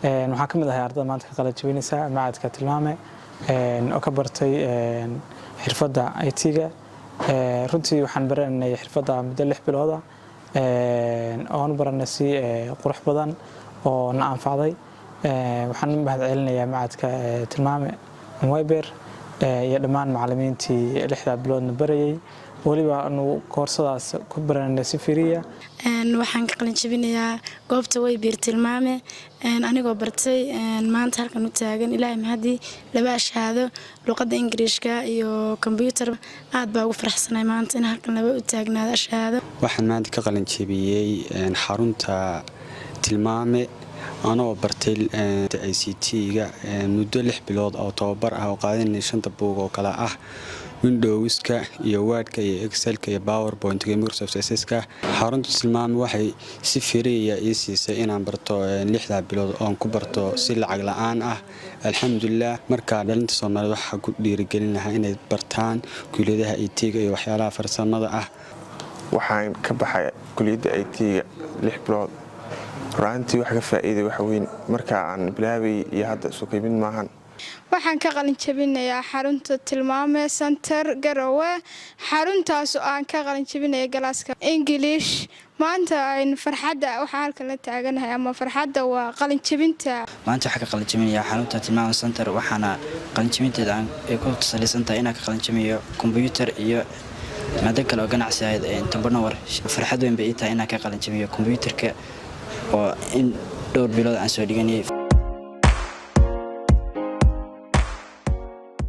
waxaan kamid ahay ardayda maanta ka qalin jabinaysa macadka tilmaame oo ka bartay xirfadda IT-ga runtii waxaan baranay xirfadda muddo 6 bilood oo aan baranay si qurux badan oo na anfacday waxaan u mahadcelinayaa macadka tilmaame Weber iyo dhammaan macallimiintii 6 biloodna barayay waliba aanu koorsadaas ku baranay si firiya waxaan ka qalin jabinayaa goobta Weber tilmaame anigoo bartay maanta halkan u taagan ilaahay mahadi laba shahaado luqadda Ingiriiska iyo computer aad baa ugu faraxsanahay maanta in halkan laba u taagnaado shahaado waxaan maanta ka qalin jabiyay xarunta tilmaame anoo bartay ICT-ga muddo 6 bilood oo tababar ah oo qaadanay 5 buug oo kala ah Windows-ka iyo Word-ka iyo Excel-ka iyo PowerPoint-ka iyo Microsoft Access-ka xarunta tilmaame waxay si firiya ii siisay inaan barto 6 bilood oo ku barto si lacag la'aan ah alxamdulillah marka dhalinta Soomaaliyeed waxa ku dhiirigelin lahaa inay bartaan kulliyadaha IT-ga iyo waxyaalaha farsamada ah waxaan ka baxay kulliyadda IT-ga 6 bilood runtii wax ka faa'iido wax weyn marka aan bilaabay iyo hadda soo qaybin maahan waxaan ka qalin jabinayaa xarunta tilmaame center Garowe xaruntaas oo aan ka qalin jabinayaa galaaska English maanta aan farxadda waxa halka la taaganahay ama farxadda waa qalin jabinta maanta waxa ka qalin jabinayaa xarunta tilmaame center waxaana qalin jabinteeda ay ku saleysantahay inaan ka qalin jabiyo computer iyo maada kale oo ganacsi ah tambarnawar farxad weyn bay tahay inaan ka qalin jabiyo computerka oo in dhowr bilood aan soo dhiganay